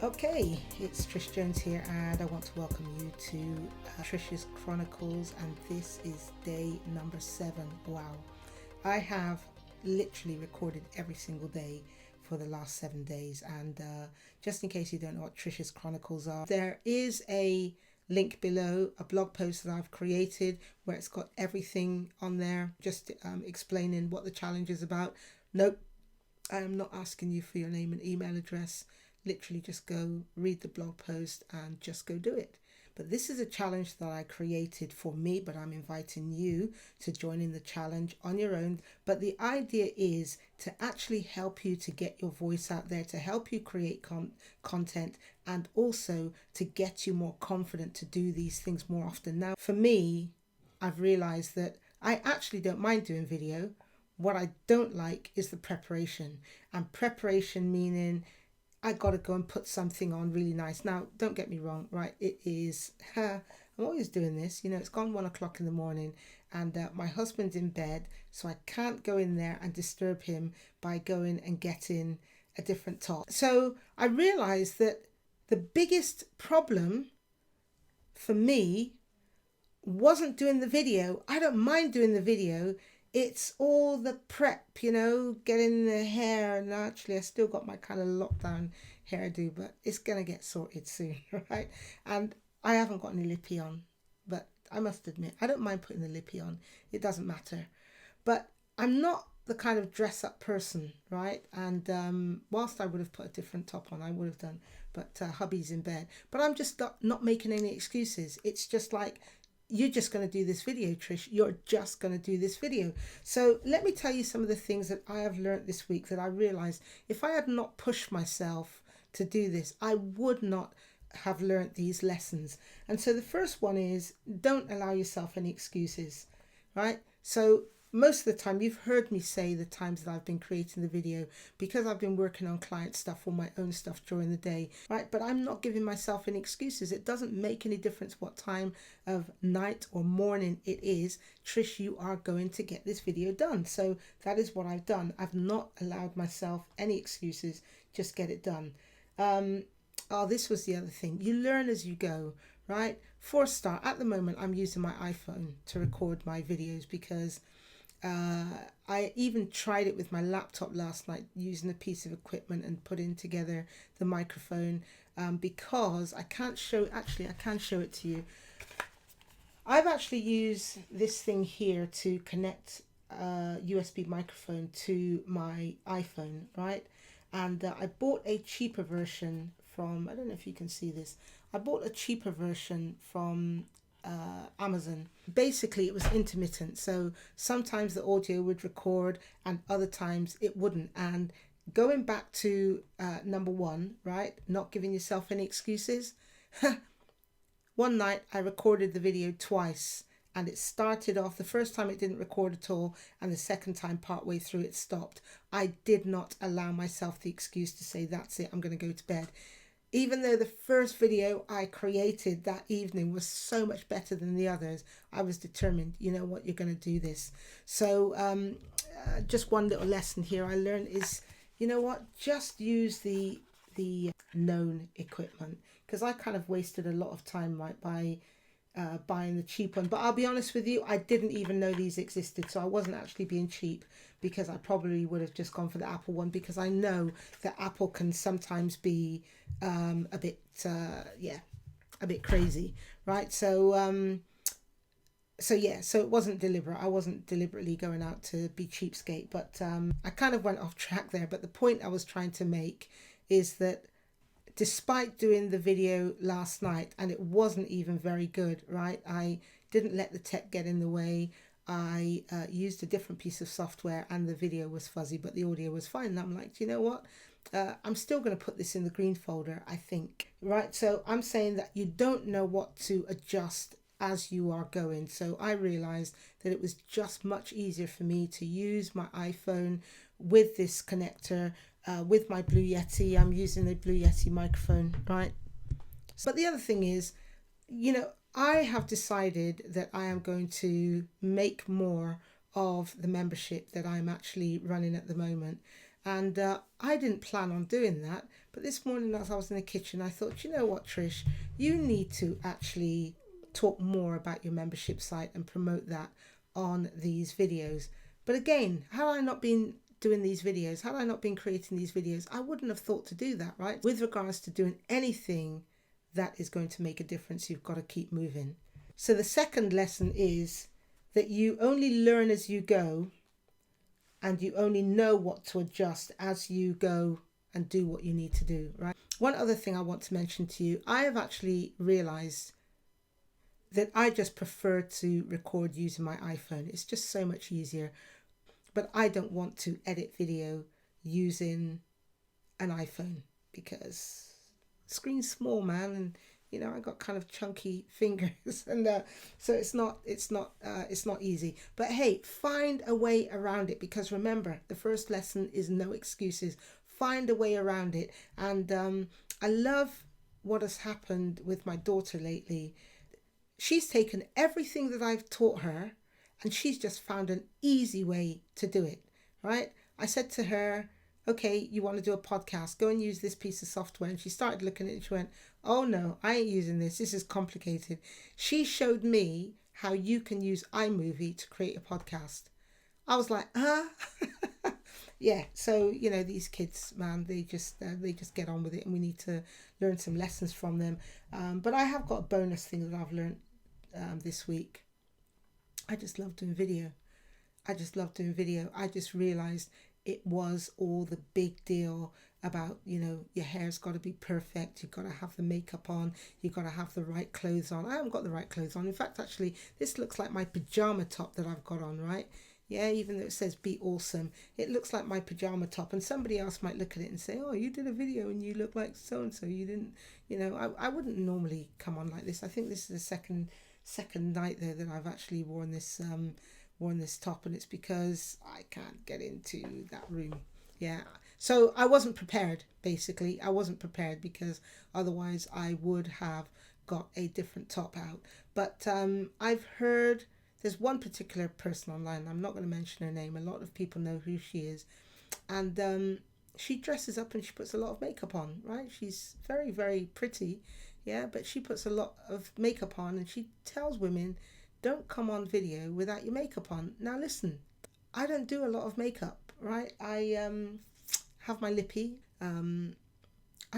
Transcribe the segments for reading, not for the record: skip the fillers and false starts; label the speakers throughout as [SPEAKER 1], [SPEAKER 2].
[SPEAKER 1] Okay, it's Trish Jones here, and I want to welcome you to Trish's Chronicles, and this is day number 7. Wow, I have literally recorded every single day for the last 7 days, and just in case you don't know what Trish's Chronicles are, there is a link below, a blog post that I've created where it's got everything on there, just explaining what the challenge is about. Nope, I am not asking you for your name and email address. Literally just go read the blog post and just go do it. But this is a challenge that I created for me, but I'm inviting you to join in the challenge on your own. But the idea is to actually help you to get your voice out there, to help you create content, and also to get you more confident to do these things more often. Now, for me, I've realized that I actually don't mind doing video. What I don't like is the preparation, and preparation meaning I got to go and put something on really nice. Now, don't get me wrong, right? It is, I'm always doing this. You know, it's gone 1 o'clock in the morning and my husband's in bed, so I can't go in there and disturb him by going and getting a different top. So I realized that the biggest problem for me wasn't doing the video. I don't mind doing the video. It's all the prep, you know, getting the hair. And actually, I still got my kind of lockdown hairdo, but it's going to get sorted soon, right? And I haven't got any lippy on, but I must admit, I don't mind putting the lippy on. It doesn't matter. But I'm not the kind of dress up person, right? And whilst I would have put a different top on, I would have done, but hubby's in bed. But I'm just not making any excuses. It's just like, you're just going to do this video, Trish. You're just going to do this video. So let me tell you some of the things that I have learned this week that I realized if I had not pushed myself to do this, I would not have learned these lessons. And so the first one is don't allow yourself any excuses, right? So most of the time, you've heard me say the times that I've been creating the video because I've been working on client stuff or my own stuff during the day, right? But I'm not giving myself any excuses. It doesn't make any difference what time of night or morning it is. Trish, you are going to get this video done. So that is what I've done. I've not allowed myself any excuses. Just get it done. This was the other thing. You learn as you go, right? For a start, at the moment, I'm using my iPhone to record my videos because I even tried it with my laptop last night using a piece of equipment and putting together the microphone because I can show it to you. I've actually used this thing here to connect a USB microphone to my iPhone, right? And I bought a cheaper version from, I don't know if you can see this, I bought a cheaper version from Amazon. Basically, it was intermittent, so sometimes the audio would record and other times it wouldn't. And going back to number 1, right, not giving yourself any excuses. One night I recorded the video twice and it started off, the first time it didn't record at all, and the second time partway through it stopped. I did not allow myself the excuse to say, that's it, I'm going to go to bed. Even though the first video I created that evening was so much better than the others, I was determined, you know what, you're going to do this. So just one little lesson here I learned is, you know what, just use the known equipment, because I kind of wasted a lot of time, right, by buying the cheap one. But I'll be honest with you, I didn't even know these existed, so I wasn't actually being cheap, because I probably would have just gone for the Apple one, because I know that Apple can sometimes be a bit crazy, right? So it wasn't deliberate. I wasn't deliberately going out to be cheapskate, but I kind of went off track there. But the point I was trying to make is that despite doing the video last night, and it wasn't even very good, right? I didn't let the tech get in the way. I used a different piece of software and the video was fuzzy, but the audio was fine. And I'm like, you know what? I'm still going to put this in the green folder, I think, right? So I'm saying that you don't know what to adjust as you are going. So I realized that it was just much easier for me to use my iPhone with this connector, with my Blue Yeti. I'm using the Blue Yeti microphone, right? But the other thing is, you know, I have decided that I am going to make more of the membership that I'm actually running at the moment. And I didn't plan on doing that, But this morning as I was in the kitchen, I thought, you know what, Trish, you need to actually talk more about your membership site and promote that on these videos. But again, had I not been doing these videos, had I not been creating these videos, I wouldn't have thought to do that, right? With regards to doing anything that is going to make a difference, you've got to keep moving. So the second lesson is that you only learn as you go, and you only know what to adjust as you go and do what you need to do, right? One other thing I want to mention to you, I have actually realized that I just prefer to record using my iPhone. It's just so much easier. But I don't want to edit video using an iPhone because the screen's small, man, and you know I got kind of chunky fingers, and so it's not easy. But hey, find a way around it, because remember, the first lesson is no excuses. Find a way around it, and I love what has happened with my daughter lately. She's taken everything that I've taught her and she's just found an easy way to do it, right? I said to her, okay, you want to do a podcast, go and use this piece of software. And she started looking at it and she went, oh no, I ain't using this. This is complicated. She showed me how you can use iMovie to create a podcast. I was like, huh? Yeah, so, you know, these kids, man, they just get on with it, and we need to learn some lessons from them. But I have got a bonus thing that I've learned this week. I just love doing video. I just realized it was all the big deal about, you know, your hair's got to be perfect. You've got to have the makeup on. You've got to have the right clothes on. I haven't got the right clothes on. In fact, actually, this looks like my pajama top that I've got on, right? Yeah, even though it says be awesome, it looks like my pajama top, and somebody else might look at it and say, oh, you did a video and you look like so-and-so. You didn't, you know, I wouldn't normally come on like this. I think this is the second night though that I've actually worn this top, and it's because I can't get into that room. Yeah, so I wasn't prepared. Basically, I wasn't prepared, because otherwise I would have got a different top out. But I've heard there's one particular person online, I'm not going to mention her name, a lot of people know who she is, and she dresses up and she puts a lot of makeup on, right? She's very, very pretty, yeah, but she puts a lot of makeup on, and she tells women, don't come on video without your makeup on. Now listen, I don't do a lot of makeup, right? I have my lippy. I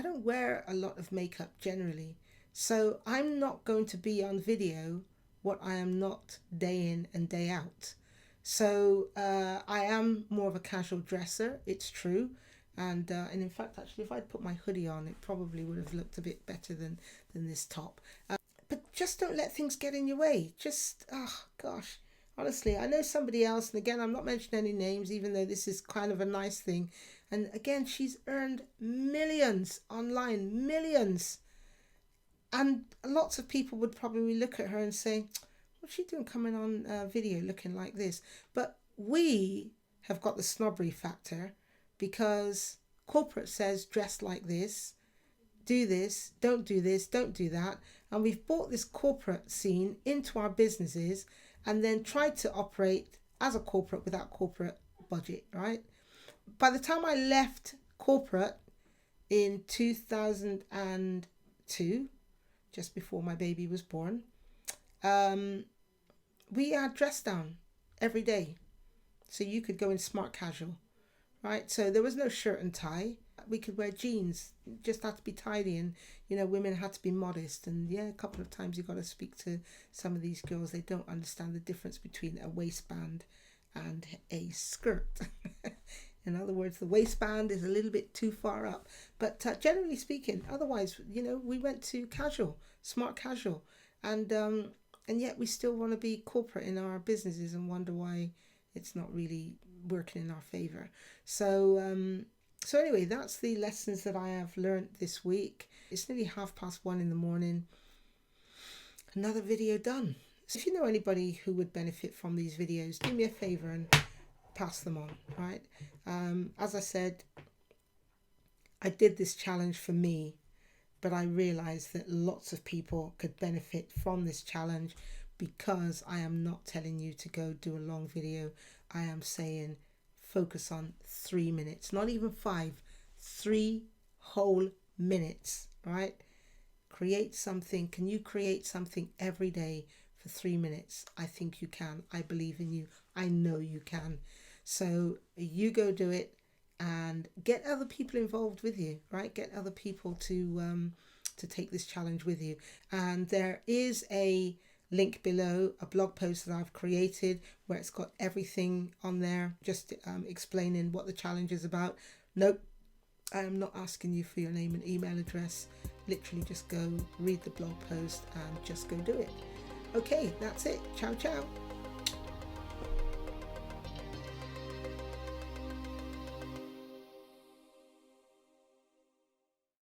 [SPEAKER 1] don't wear a lot of makeup generally, so I'm not going to be on video what I am not day in and day out. So I am more of a casual dresser, it's true. And in fact, actually, if I'd put my hoodie on, it probably would have looked a bit better than this top. But just don't let things get in your way. Just, oh gosh, honestly, I know somebody else, and again, I'm not mentioning any names, even though this is kind of a nice thing. And again, she's earned millions online, millions. And lots of people would probably look at her and say, what's she doing coming on video looking like this? But we have got the snobbery factor, because corporate says dress like this, do this, don't do this, don't do that. And we've brought this corporate scene into our businesses and then tried to operate as a corporate without corporate budget, right? By the time I left corporate in 2002, just before my baby was born, we had dress down every day. So you could go in smart casual, right? So there was no shirt and tie. We could wear jeans, just had to be tidy, and you know, women had to be modest. And yeah, a couple of times you got to speak to some of these girls. They don't understand the difference between a waistband and a skirt. In other words, the waistband is a little bit too far up. But generally speaking, otherwise, you know, we went to casual, smart casual. And yet we still want to be corporate in our businesses and wonder why it's not really working in our favor. So anyway, that's the lessons that I have learned this week. It's nearly 1:30 in the morning. Another video done. So if you know anybody who would benefit from these videos, do me a favor and pass them on, right? As I said, I did this challenge for me, but I realized that lots of people could benefit from this challenge, because I am not telling you to go do a long video. I am saying focus on 3 minutes, not even 5, 3 whole minutes, right? Create something. Can you create something every day for 3 minutes? I think you can. I believe in you. I know you can. So you go do it and get other people involved with you, right? Get other people to take this challenge with you. And there is a link below, a blog post that I've created where it's got everything on there, just explaining what the challenge is about. Nope, I am not asking you for your name and email address. Literally just go read the blog post and just go do it. Okay, that's it. Ciao, ciao.